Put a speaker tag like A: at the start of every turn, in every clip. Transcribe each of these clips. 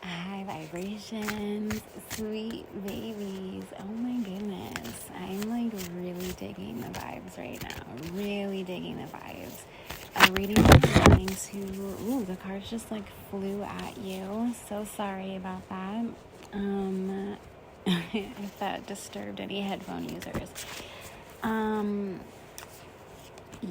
A: High vibrations, sweet babies. Oh my goodness. I'm like really digging the vibes right now. Really digging the vibes. Reading the readings who, ooh, the cards just like flew at you. So sorry about that. If that disturbed any headphone users.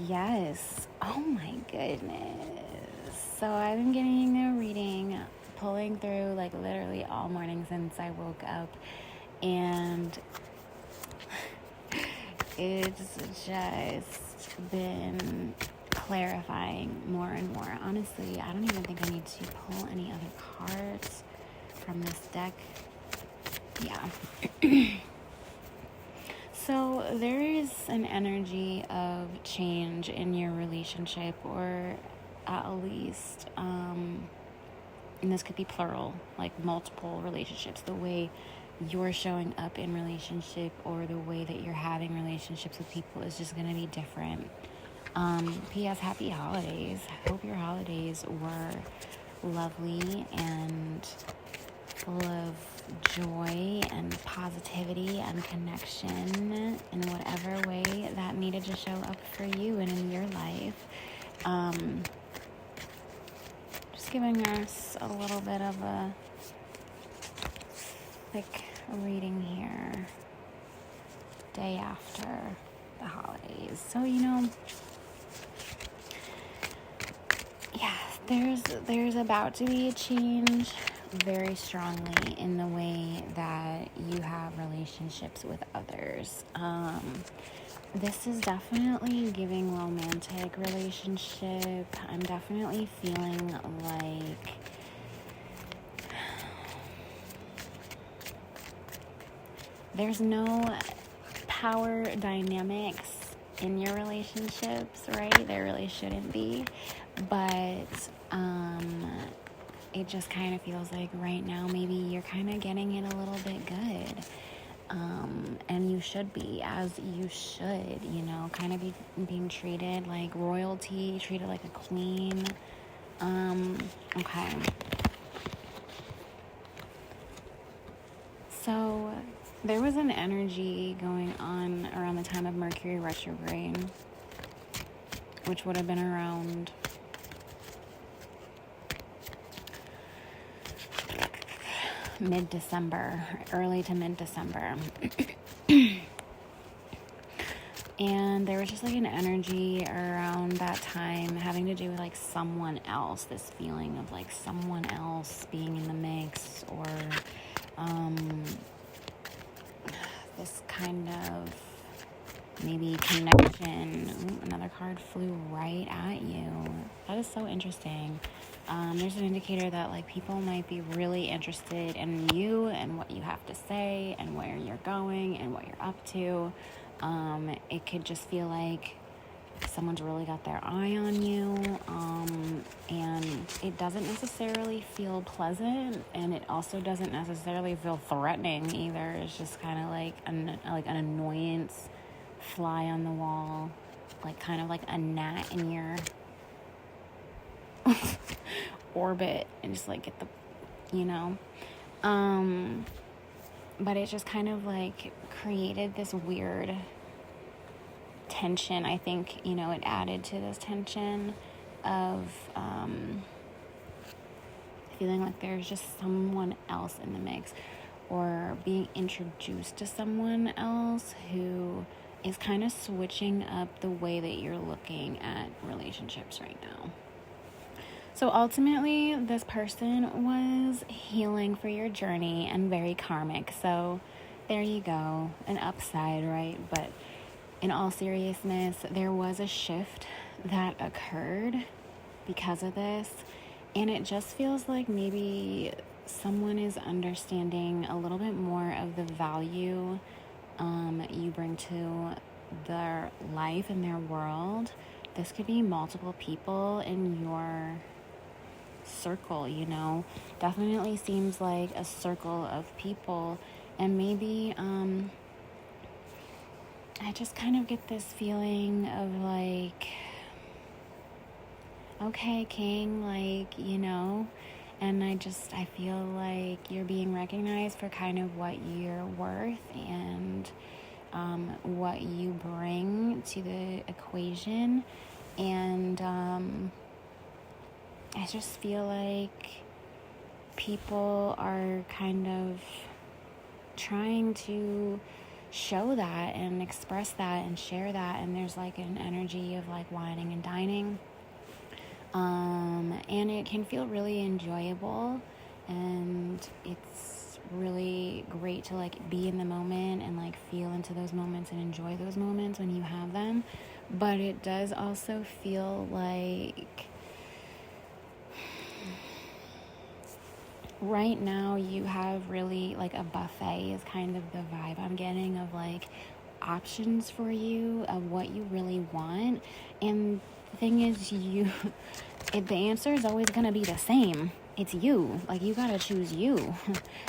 A: Yes. Oh my goodness. So I've been getting a reading, pulling through like literally all morning since I woke up, and it's just been clarifying more and more. Honestly, I don't even think I need to pull any other cards from this deck. Yeah. So there is an energy of change in your relationship, or at least, and this could be plural, like multiple relationships. The way you're showing up in relationship or the way that you're having relationships with people is just going to be different. P.S. Happy holidays. Hope your holidays were lovely and full of joy and positivity and connection in whatever way that needed to show up for you and in your life. Just giving us a little bit of a quick reading here, day after the holidays. So, yeah, there's about to be a change very strongly in the way that you have relationships with others. This is definitely giving romantic relationship. I'm definitely feeling like there's no power dynamics in your relationships, right? There really shouldn't be, but it just kind of feels like right now maybe you're kind of getting it a little bit good, and you should be, as you should, kind of be being treated like royalty, treated like a queen. Okay, so there was an energy going on around the time of Mercury retrograde, which would have been around mid-December, early to mid-December. And there was just like an energy around that time having to do with like someone else, this feeling of like someone else being in the mix, or this kind of maybe connection. Ooh, another card flew right at you. That is so interesting. There's an indicator that like people might be really interested in you and what you have to say and where you're going and what you're up to. It could just feel like someone's really got their eye on you, and it doesn't necessarily feel pleasant, and it also doesn't necessarily feel threatening either. It's just kind of like an annoyance, fly on the wall, like kind of like a gnat in your orbit, and just like get the, but it just kind of like created this weird tension. I think, it added to this tension of feeling like there's just someone else in the mix, or being introduced to someone else who is kind of switching up the way that you're looking at relationships right now. So ultimately, this person was healing for your journey and very karmic. So there you go, an upside, right? But in all seriousness, there was a shift that occurred because of this. And it just feels like maybe someone is understanding a little bit more of the value you bring to their life and their world. This could be multiple people in your circle, definitely seems like a circle of people. And maybe I just kind of get this feeling of like, okay, King, like, And I feel like you're being recognized for kind of what you're worth and what you bring to the equation. And I just feel like people are kind of trying to show that and express that and share that, and there's like an energy of like whining and dining, and it can feel really enjoyable, and it's really great to like be in the moment and like feel into those moments and enjoy those moments when you have them. But it does also feel like right now you have really like a buffet is kind of the vibe I'm getting of like options for you of what you really want. And the thing is, the answer is always going to be the same. It's you. Like, you got to choose you.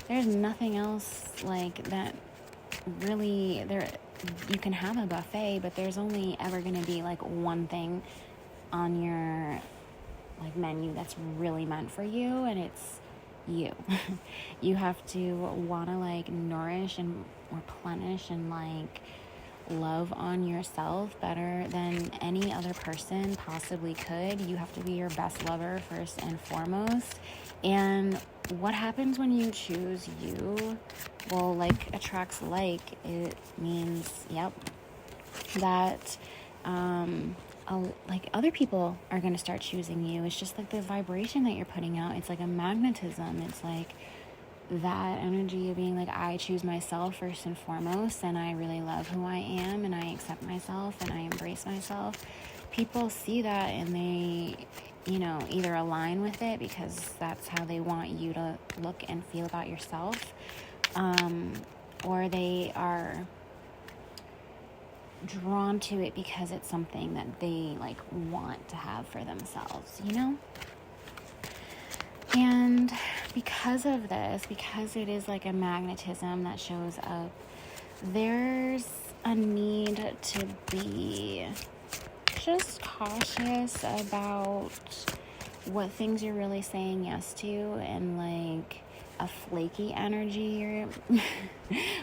A: There's nothing else like that really there. You can have a buffet, but there's only ever going to be like one thing on your like menu that's really meant for you, and it's you. You have to want to like nourish and replenish and like love on yourself better than any other person possibly could. You have to be your best lover first and foremost. And what happens when you choose you? Well, like attracts like. It means, that like other people are going to start choosing you. It's just like the vibration that you're putting out. It's like a magnetism. It's like that energy of being like, I choose myself first and foremost, and I really love who I am, and I accept myself, and I embrace myself. People see that, and they, either align with it because that's how they want you to look and feel about yourself, or they are drawn to it because it's something that they like want to have for themselves, And because of this, because it is like a magnetism that shows up, there's a need to be just cautious about what things you're really saying yes to, and like a flaky energy you're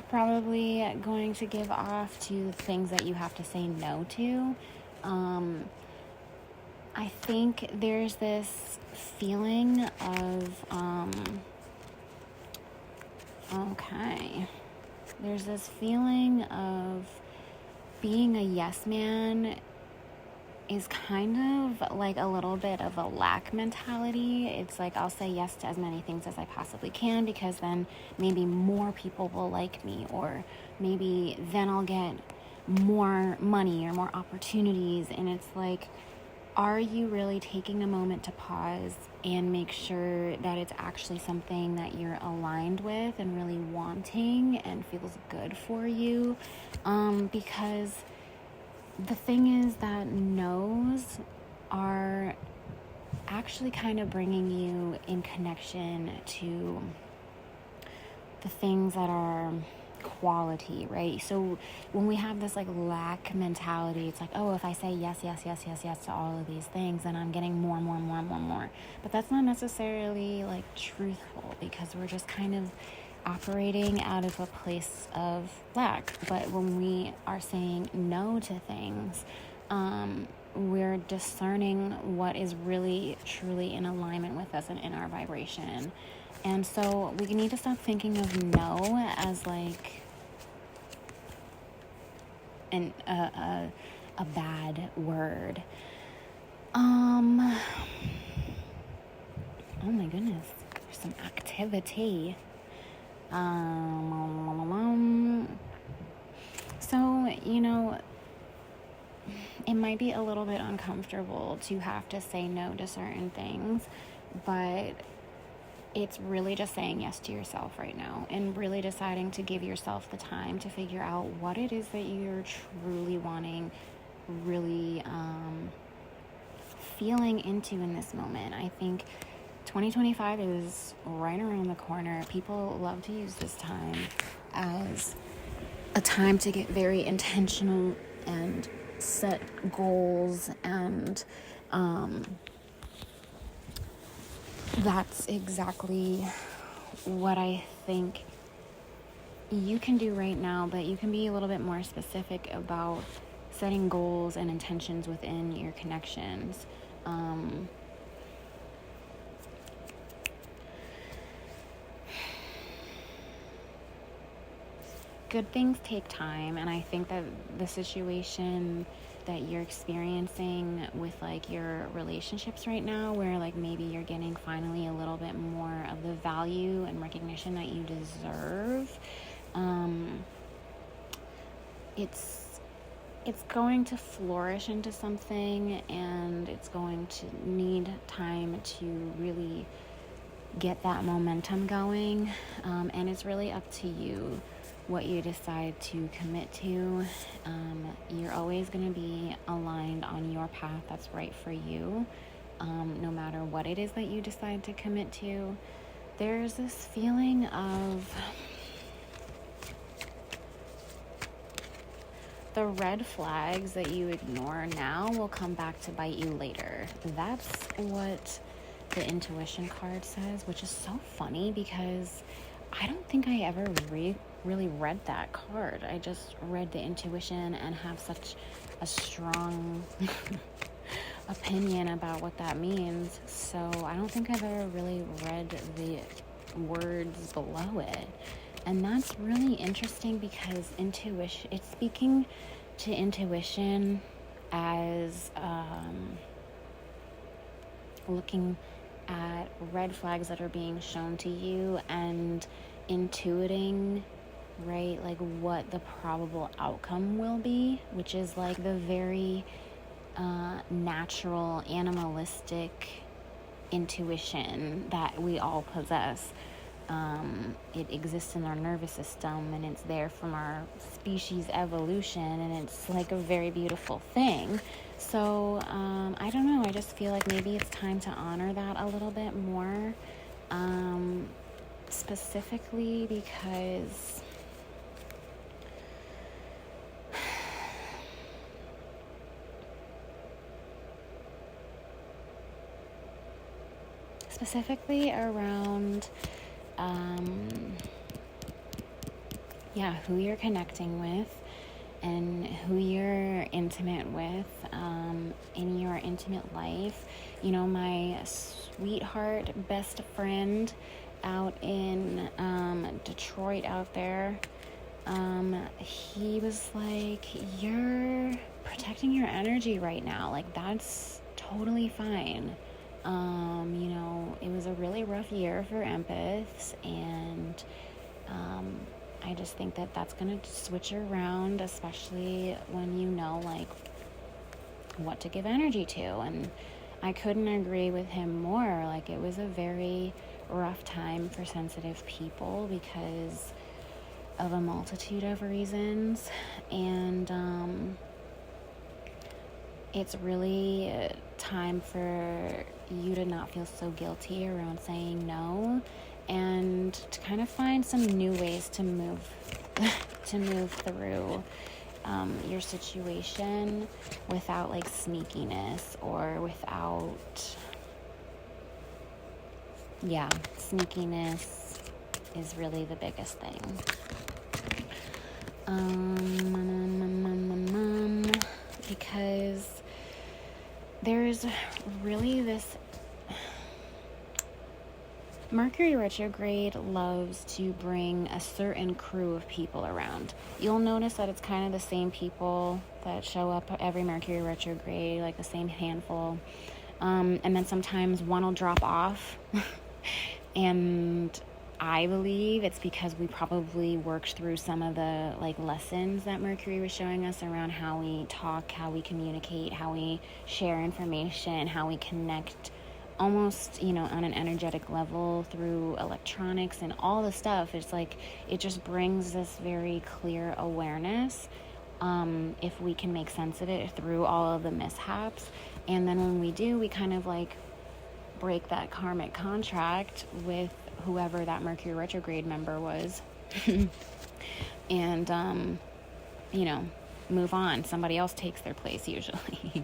A: probably going to give off to things that you have to say no to. I think there's this feeling of, there's this feeling of being a yes man is kind of like a little bit of a lack mentality. It's like, I'll say yes to as many things as I possibly can because then maybe more people will like me, or maybe then I'll get more money or more opportunities. And it's like, are you really taking a moment to pause and make sure that it's actually something that you're aligned with and really wanting and feels good for you? Because the thing is that no's are actually kind of bringing you in connection to the things that are quality, right? So when we have this like lack mentality, it's like, oh, if I say yes to all of these things, then I'm getting more. But that's not necessarily like truthful, because we're just kind of operating out of a place of lack. But when we are saying no to things, we're discerning what is really truly in alignment with us and in our vibration. And so we need to stop thinking of no as like a bad word. Oh my goodness, there's some activity. So, it might be a little bit uncomfortable to have to say no to certain things, but it's really just saying yes to yourself right now, and really deciding to give yourself the time to figure out what it is that you're truly wanting, really feeling into in this moment. I think 2025 is right around the corner. People love to use this time as a time to get very intentional and set goals and that's exactly what I think you can do right now, but you can be a little bit more specific about setting goals and intentions within your connections. Good things take time, and I think that the situation that you're experiencing with like your relationships right now, where like maybe you're getting finally a little bit more of the value and recognition that you deserve, it's going to flourish into something, and it's going to need time to really get that momentum going, and it's really up to you what you decide to commit to. You're always going to be aligned on your path that's right for you, no matter what it is that you decide to commit to. There's this feeling of the red flags that you ignore now will come back to bite you later. That's what the intuition card says, which is so funny because I don't think I ever really read that card. I just read the intuition and have such a strong opinion about what that means. So I don't think I've ever really read the words below it. And that's really interesting because intuition, it's speaking to intuition as looking at red flags that are being shown to you and intuiting, right, like what the probable outcome will be, which is like the very natural, animalistic intuition that we all possess. It exists in our nervous system, and it's there from our species evolution, and it's like a very beautiful thing. So I don't know, I just feel like maybe it's time to honor that a little bit more, specifically because specifically around who you're connecting with and who you're intimate with in your intimate life. You know, my sweetheart best friend out in Detroit out there, he was like, you're protecting your energy right now, like that's totally fine. You know, it was a really rough year for empaths, and I just think that that's going to switch around, especially when you know, like, what to give energy to. And I couldn't agree with him more. Like, it was a very rough time for sensitive people because of a multitude of reasons. And it's really time for you to not feel so guilty around saying no, and to kind of find some new ways to move through your situation without like sneakiness, or without sneakiness is really the biggest thing. Because there's really this Mercury retrograde loves to bring a certain crew of people around. You'll notice that it's kind of the same people that show up every Mercury retrograde, like the same handful. And then sometimes one will drop off. And I believe it's because we probably worked through some of the like lessons that Mercury was showing us around how we talk, how we communicate, how we share information, how we connect almost, you know, on an energetic level through electronics and all the stuff. It's like, it just brings this very clear awareness, if we can make sense of it through all of the mishaps. And then when we do, we kind of like break that karmic contract with whoever that Mercury retrograde member was. And, you know, move on. Somebody else takes their place usually.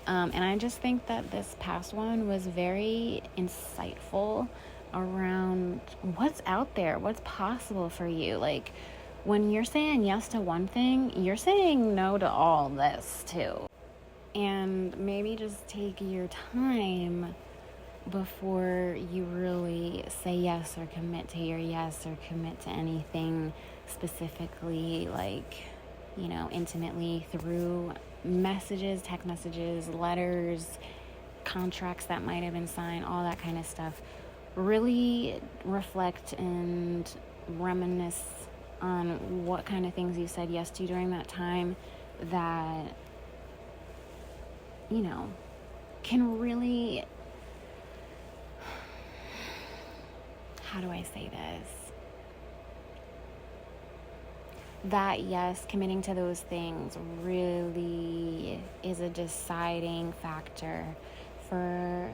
A: And I just think that this past one was very insightful around what's out there, what's possible for you. Like, when you're saying yes to one thing, you're saying no to all this too. And maybe just take your time before you really say yes or commit to your yes or commit to anything specifically, like, you know, intimately through messages, text messages, letters, contracts that might have been signed, all that kind of stuff. Really reflect and reminisce on what kind of things you said yes to during that time that, you know, can really, how do I say this? That yes, committing to those things really is a deciding factor for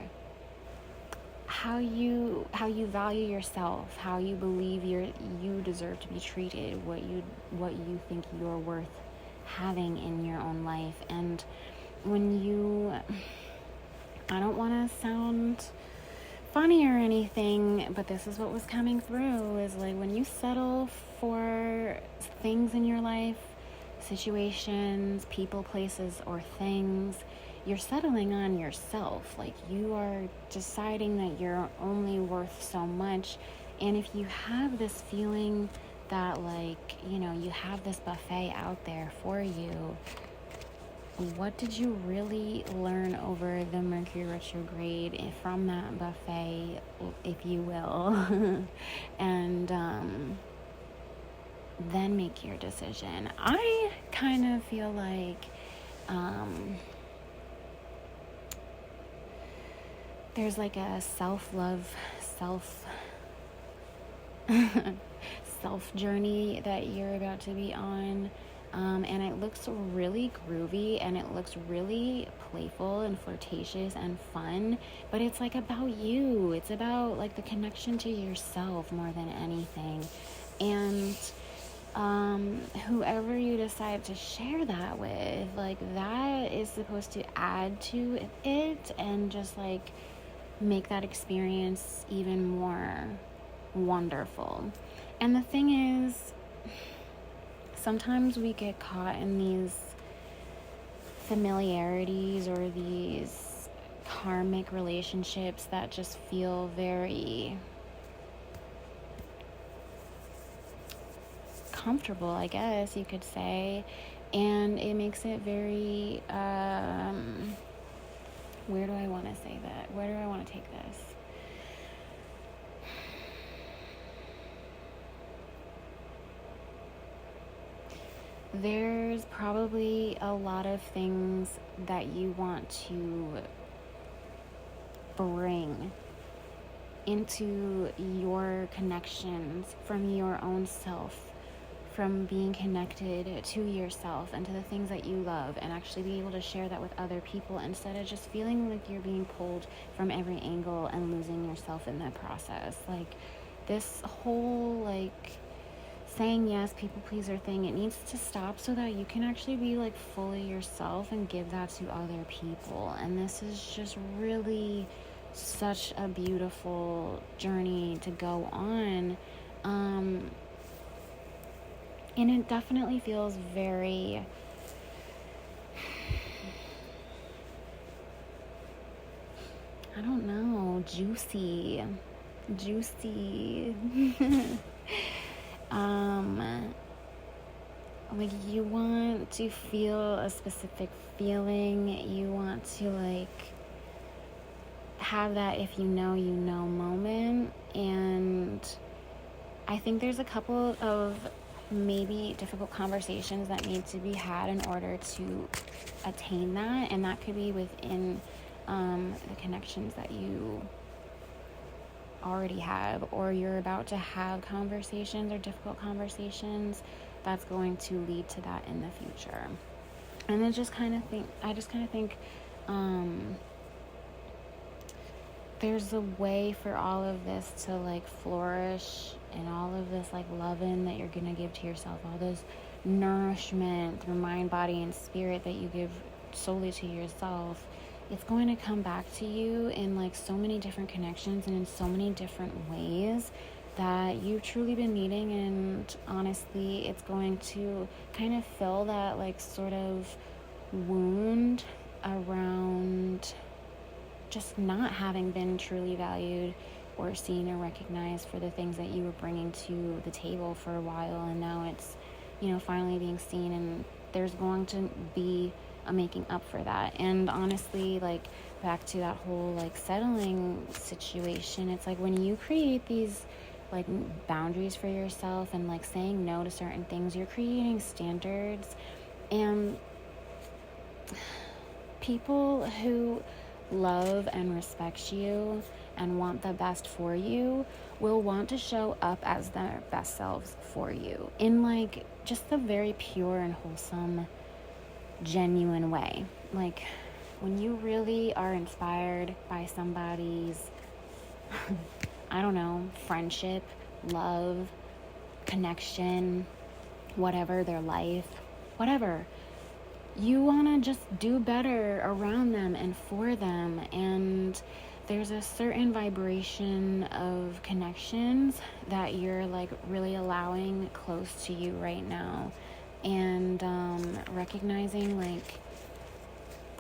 A: how you value yourself, how you believe you deserve to be treated, what you think you're worth having in your own life. And when you, I don't want to sound funny or anything, but this is what was coming through, is like when you settle for things in your life, situations, people, places, or things, you're settling on yourself. Like, you are deciding that you're only worth so much. And if you have this feeling that, like, you know, you have this buffet out there for you, what did you really learn over the Mercury retrograde from that buffet, if you will? And then make your decision. I kind of feel like there's like a self-love, self journey that you're about to be on. And it looks really groovy, and it looks really playful and flirtatious and fun, but it's like about you. It's about like the connection to yourself more than anything. And whoever you decide to share that with, like, that is supposed to add to it and just like make that experience even more wonderful. And the thing is, sometimes we get caught in these familiarities or these karmic relationships that just feel very comfortable, I guess you could say. And it makes it very, where do I want to say that? Where do I want to take this? There's probably a lot of things that you want to bring into your connections from your own self, from being connected to yourself and to the things that you love, and actually be able to share that with other people instead of just feeling like you're being pulled from every angle and losing yourself in that process. Like, this whole, like, saying yes, people pleaser thing, it needs to stop so that you can actually be like fully yourself and give that to other people. And this is just really such a beautiful journey to go on. And it definitely feels very I don't know, juicy. Like, you want to feel a specific feeling. You want to, like, have that if you know moment. And I think there's a couple of maybe difficult conversations that need to be had in order to attain that. And that could be within the connections that you already have, or you're about to have conversations or difficult conversations that's going to lead to that in the future. And I just kind of think there's a way for all of this to like flourish, and all of this like loving that you're gonna give to yourself, all those nourishment through mind, body, and spirit that you give solely to yourself, it's going to come back to you in like so many different connections and in so many different ways that you've truly been needing. And honestly, it's going to kind of fill that like sort of wound around just not having been truly valued or seen or recognized for the things that you were bringing to the table for a while. And now it's, finally being seen, and there's going to be a making up for that. And honestly, like back to that whole like settling situation, it's like when you create these like boundaries for yourself and like saying no to certain things, you're creating standards. And people who love and respect you and want the best for you will want to show up as their best selves for you in like just a very pure and wholesome, genuine way. Like when you really are inspired by somebody's I don't know, friendship, love, connection, whatever, their life, whatever, you want to just do better around them and for them. And there's a certain vibration of connections that you're like really allowing close to you right now. And recognizing like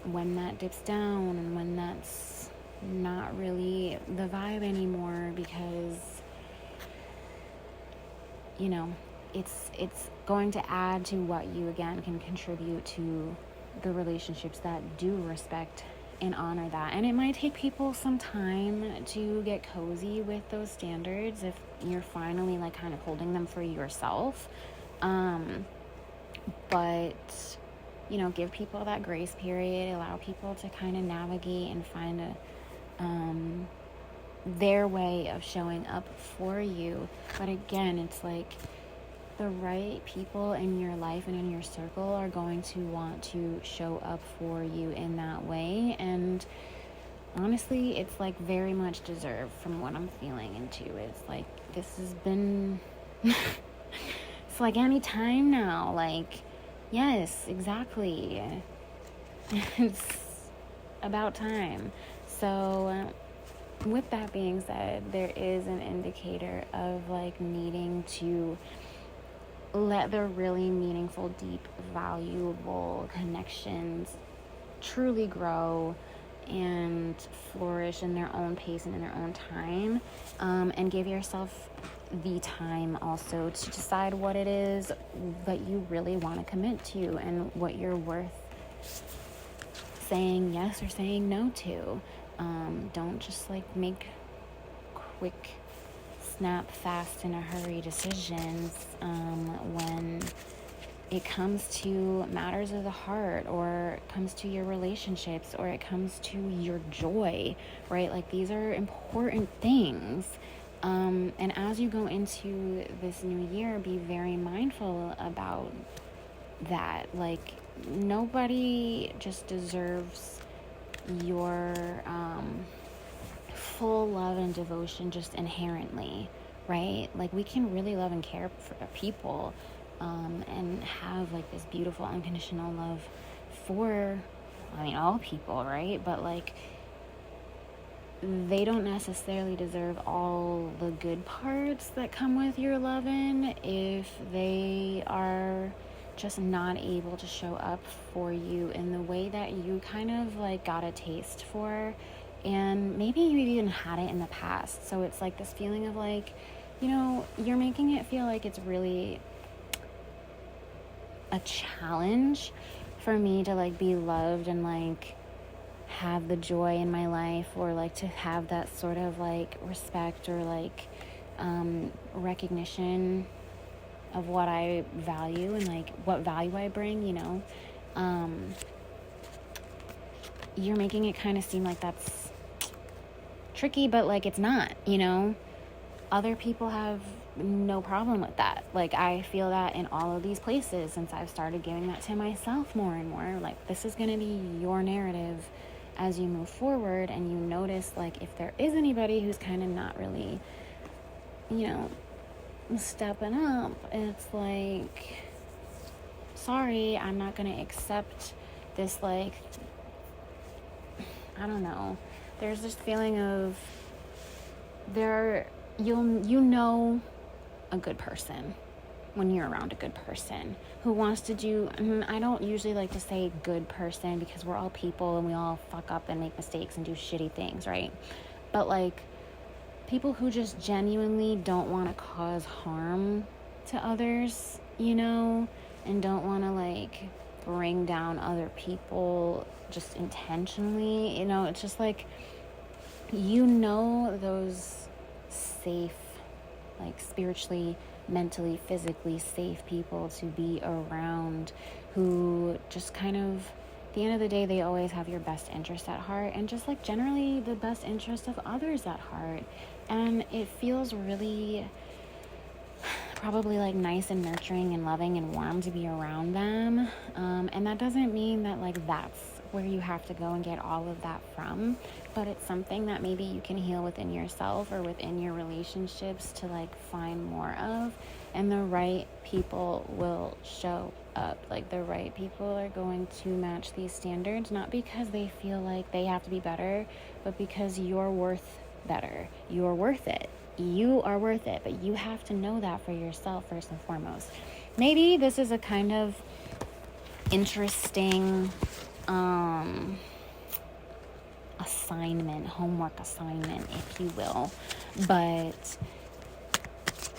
A: when that dips down and when that's not really the vibe anymore, because it's going to add to what you again can contribute to the relationships that do respect and honor that. And it might take people some time to get cozy with those standards if you're finally like kind of holding them for yourself. But give people that grace period, allow people to kind of navigate and find their way of showing up for you. But again, it's like the right people in your life and in your circle are going to want to show up for you in that way. And honestly, it's like very much deserved from what I'm feeling into. It's like this has been it's like any time now, like yes, exactly. It's about time. So with that being said, there is an indicator of like needing to let the really meaningful, deep, valuable connections truly grow and flourish in their own pace and in their own time, and give yourself the time also to decide what it is that you really want to commit to and what you're worth saying yes or saying no to. Don't just like make quick, snap, fast, in a hurry decisions when it comes to matters of the heart, or it comes to your relationships, or it comes to your joy, right? Like these are important things. And as you go into this new year, be very mindful about that. Like nobody just deserves your full love and devotion just inherently, right? Like we can really love and care for people and have like this beautiful unconditional love for all people, right? But like they don't necessarily deserve all the good parts that come with your loving if they are just not able to show up for you in the way that you kind of like got a taste for, and maybe you even had it in the past. So it's like this feeling of like, you're making it feel like it's really a challenge for me to like be loved and like have the joy in my life, or like to have that sort of like respect or like recognition of what I value and like what value I bring. You're making it kind of seem like that's tricky, but like it's not. Other people have no problem with that. Like I feel that in all of these places since I've started giving that to myself more and more. Like this is going to be your narrative as you move forward, and you notice like if there is anybody who's kind of not really stepping up, it's like sorry, I'm not going to accept this, like, I don't know. There's this feeling of you know a good person when you're around a good person who wants to do, I don't usually like to say good person because we're all people and we all fuck up and make mistakes and do shitty things, right? But like people who just genuinely don't want to cause harm to others, you know, and don't want to like bring down other people just intentionally, you know, it's just like, you know, those safe, like spiritually, mentally, physically safe people to be around who just kind of, at the end of the day, they always have your best interest at heart and just like generally the best interest of others at heart. And it feels really probably like nice and nurturing and loving and warm to be around them. And that doesn't mean that like that's where you have to go and get all of that from, but it's something that maybe you can heal within yourself or within your relationships to like find more of, and the right people will show up. Like the right people are going to match these standards, not because they feel like they have to be better, but because you're worth better. You're worth it. You are worth it, but you have to know that for yourself first and foremost. Maybe this is a kind of interesting homework assignment, if you will, but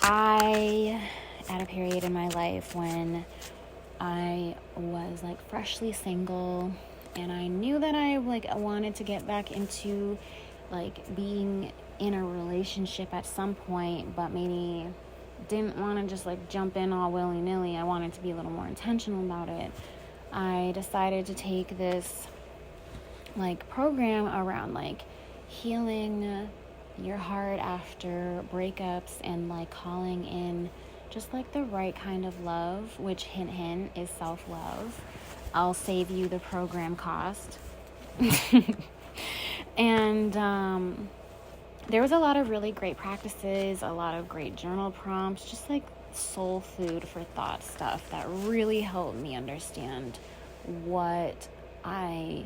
A: I, at a period in my life when I was like freshly single and I knew that I like wanted to get back into like being in a relationship at some point, but maybe didn't want to just like jump in all willy-nilly. I wanted to be a little more intentional about it. I decided to take this like program around like healing your heart after breakups and like calling in just like the right kind of love, which hint hint is self-love. I'll save you the program cost. And there was a lot of really great practices, a lot of great journal prompts, just like soul food for thought stuff that really helped me understand what I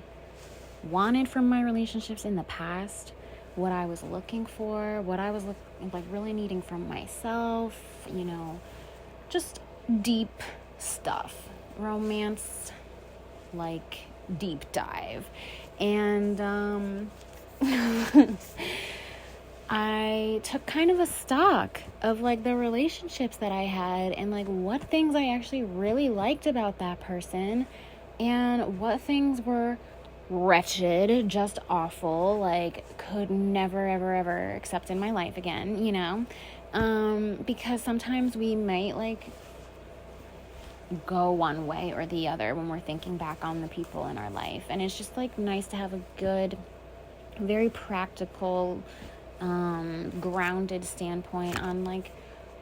A: wanted from my relationships in the past, what I was looking for, what I was like really needing from myself, you know, just deep stuff, romance, like deep dive. And I took kind of a stock of like the relationships that I had and like what things I actually really liked about that person and what things were wretched, just awful, like could never ever ever accept in my life again, you know, because sometimes we might like go one way or the other when we're thinking back on the people in our life, and it's just like nice to have a good, very practical, grounded standpoint on like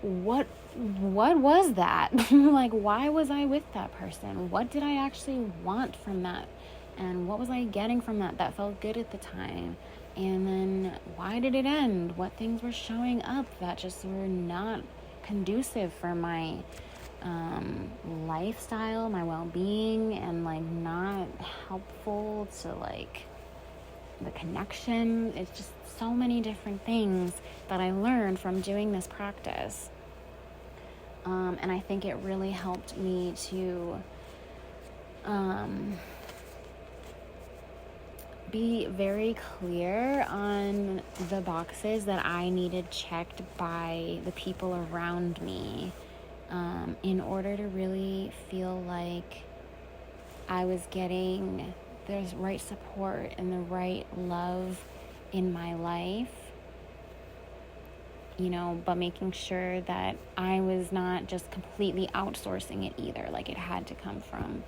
A: what was that like why was I with that person, what did I actually want from that, and what was I getting from that felt good at the time, and then why did it end, what things were showing up that just were not conducive for my lifestyle, my well-being, and like not helpful to like the connection. It's just so many different things that I learned from doing this practice. And I think it really helped me to be very clear on the boxes that I needed checked by the people around me, in order to really feel like I was getting the right support and the right love in my life, you know, but making sure that I was not just completely outsourcing it either. Like it had to come from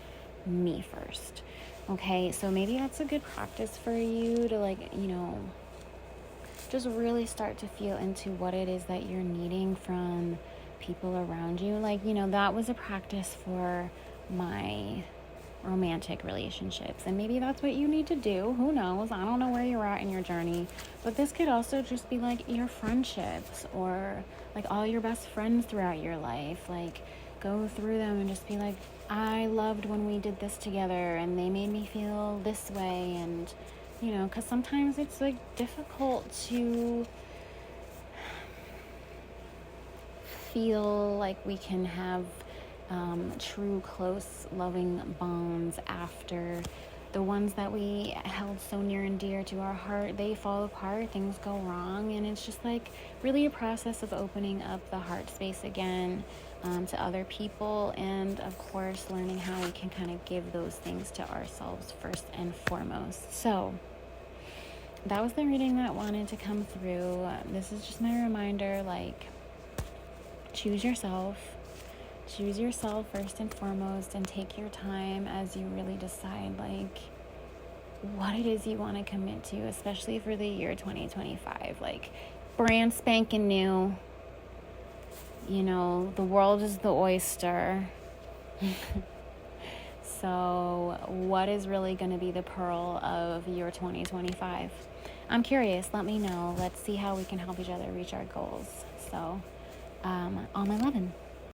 A: me first. Okay, so maybe that's a good practice for you to like, you know, just really start to feel into what it is that you're needing from people around you. Like, you know, that was a practice for my romantic relationships, and maybe that's what you need to do. Who knows? I don't know where you're at in your journey, but this could also just be like your friendships or like all your best friends throughout your life. Like go through them and just be like, I loved when we did this together and they made me feel this way. And, you know, because sometimes it's like difficult to feel like we can have true, close, loving bonds after the ones that we held so near and dear to our heart, they fall apart, things go wrong, and it's just like really a process of opening up the heart space again to other people, and of course learning how we can kind of give those things to ourselves first and foremost. So that was the reading that wanted to come through. This is just my reminder, like, choose yourself first and foremost, and take your time as you really decide like what it is you want to commit to, especially for the year 2025. Like, brand spanking new, you know, the world is the oyster. So what is really going to be the pearl of year 2025? I'm curious. Let me know. Let's see how we can help each other reach our goals. So all my lovins.